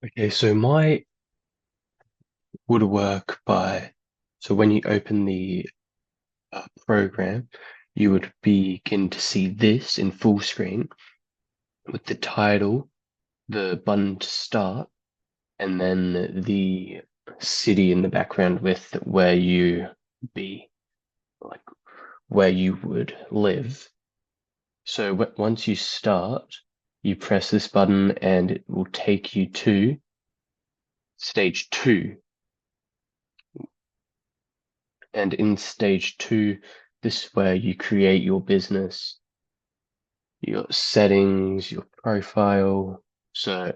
Okay, so my would work by, so when you open the program, you would begin to see this in full screen with the title, the button to start, and then the city in the background with where you be, like where you would live. So once you start, you press this button and it will take you to stage two. And in stage two, this is where you create your business, your settings, your profile. So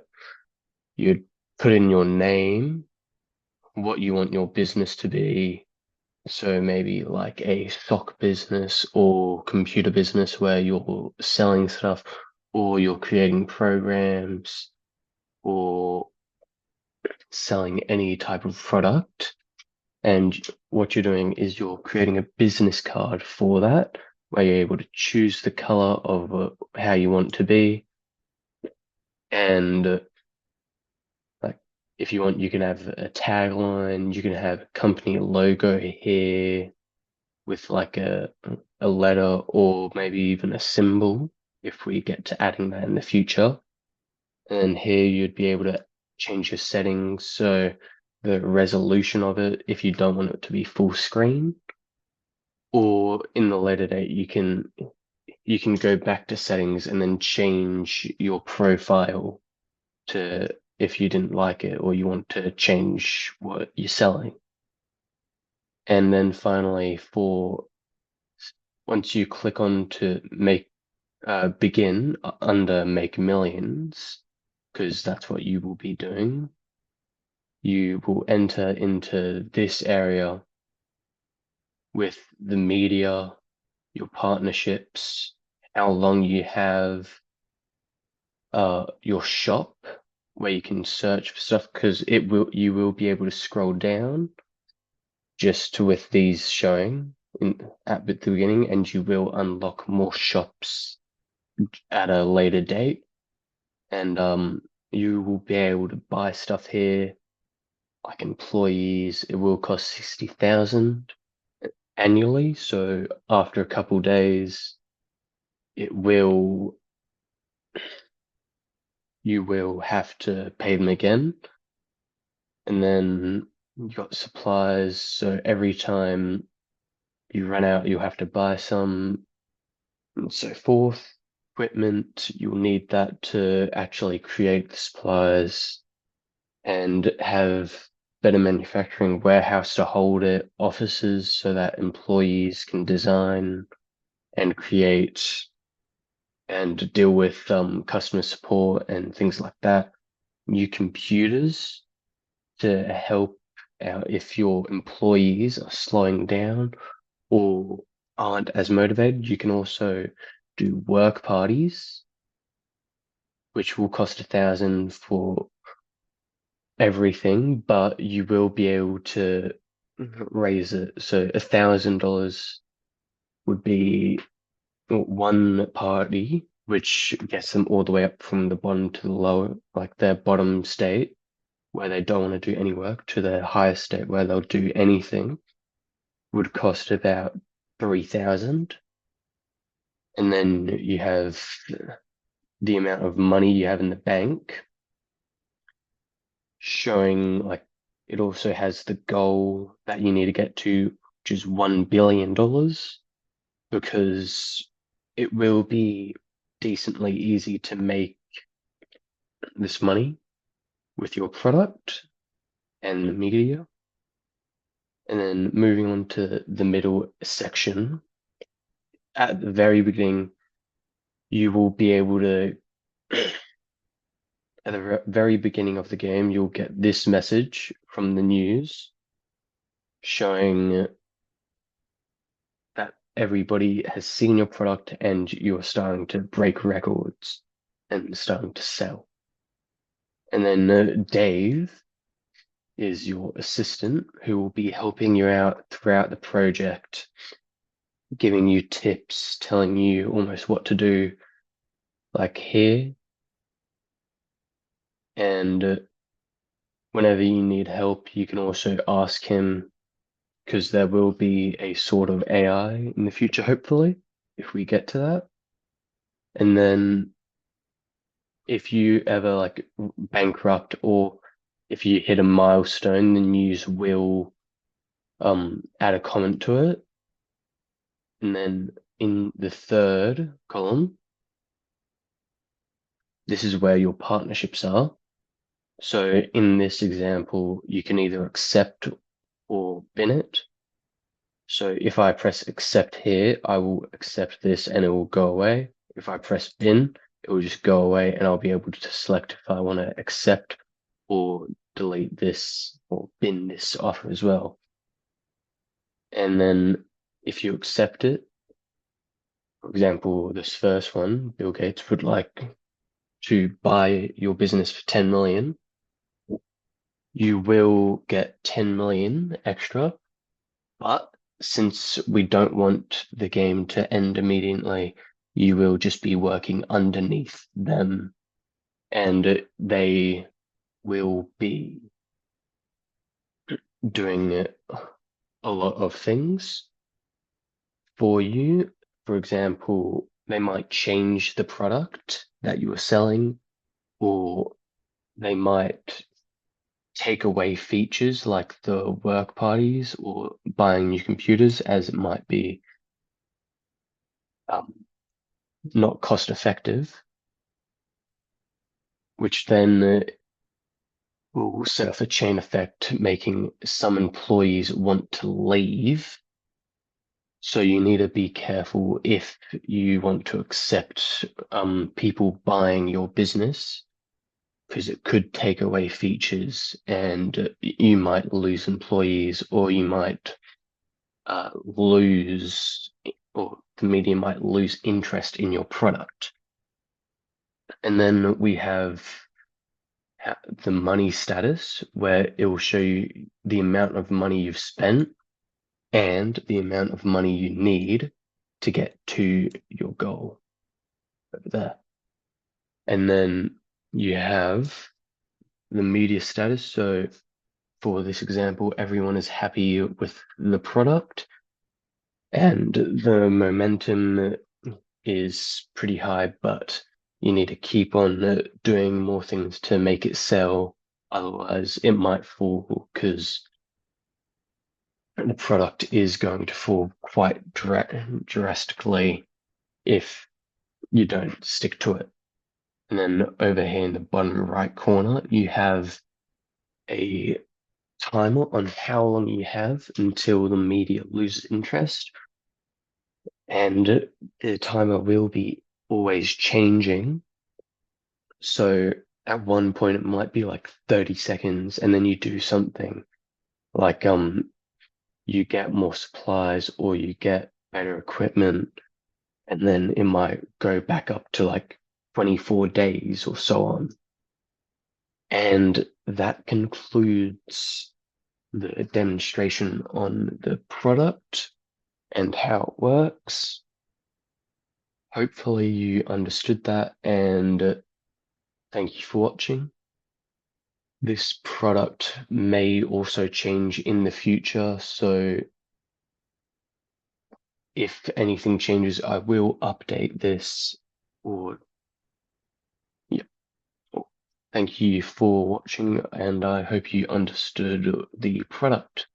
you'd put in your name, what you want your business to be. So maybe like a sock business or computer business where you're selling stuff or you're creating programs or selling any type of product. And what you're doing is you're creating a business card for that, where you're able to choose the color of how you want to be. And like, if you want, you can have a tagline, you can have a company logo here with like a letter or maybe even a symbol if we get to adding that in the future. And then here you'd be able to change your settings. So the resolution of it, if you don't want it to be full screen, or in the later date, you can go back to settings and then change your profile to if you didn't like it or you want to change what you're selling. And then finally, for once you click on to make begin under make millions, because that's what you will be doing, you will enter into this area with the media, your partnerships, how long you have, your shop where you can search for stuff because you will be able to scroll down just to with these showing in at the beginning, and you will unlock more shops at a later date, and you will be able to buy stuff here like employees. It will cost 60,000 annually, so after a couple days, it will you will have to pay them again. And then you got supplies, so every time you run out, you'll have to buy some, and so forth. Equipment, you'll need that to actually create the supplies and have better manufacturing warehouse to hold it, offices so that employees can design and create and deal with customer support and things like that. New computers to help out if your employees are slowing down or aren't as motivated. You can also do work parties, which will cost 1,000 for everything, but you will be able to raise it. So $1,000 would be one party, which gets them all the way up from the bottom to the lower, like their bottom state, where they don't want to do any work, to their highest state where they'll do anything, would cost about 3,000. And then you have the amount of money you have in the bank, showing like it also has the goal that you need to get to, which is $1 billion, because it will be decently easy to make this money with your product and the media. And then moving on to the middle section, at the very beginning, you will be able to, at the very beginning of the game, you'll get this message from the news showing that everybody has seen your product and you're starting to break records and starting to sell. And then Dave is your assistant who will be helping you out throughout the project, giving you tips, telling you almost what to do, like here. And whenever you need help, you can also ask him, because there will be a sort of AI in the future, hopefully, if we get to that. And then if you ever like bankrupt or if you hit a milestone, then use will add a comment to it. And then in the third column, this is where your partnerships are. So in this example, you can either accept or bin it. So if I press accept here, I will accept this and it will go away. If I press bin, it will just go away and I'll be able to select if I want to accept or delete this or bin this offer as well. And then if you accept it, for example, this first one, Bill Gates would like to buy your business for 10 million. You will get 10 million extra, but since we don't want the game to end immediately, you will just be working underneath them and they will be doing a lot of things for you. For example, they might change the product that you are selling, or they might take away features like the work parties or buying new computers, as it might be not cost effective, which then will set off a chain effect, making some employees want to leave. So you need to be careful if you want to accept people buying your business, because it could take away features and you might lose employees, or you might lose, or the media might lose interest in your product. And then we have the money status, where it will show you the amount of money you've spent and the amount of money you need to get to your goal over there. And then you have the media status. So for this example, everyone is happy with the product and the momentum is pretty high, but you need to keep on doing more things to make it sell. Otherwise, it might fall, because the product is going to fall quite drastically if you don't stick to it. And then over here in the bottom right corner, you have a timer on how long you have until the media loses interest. And the timer will be always changing. So at one point it might be like 30 seconds, and then you do something like you get more supplies or you get better equipment, and then it might go back up to like 24 days or so on. And that concludes the demonstration on the product and how it works. Hopefully you understood that, and thank you for watching. This product may also change in the future, so if anything changes, I will update this. Or yeah. Thank you for watching, and I hope you understood the product.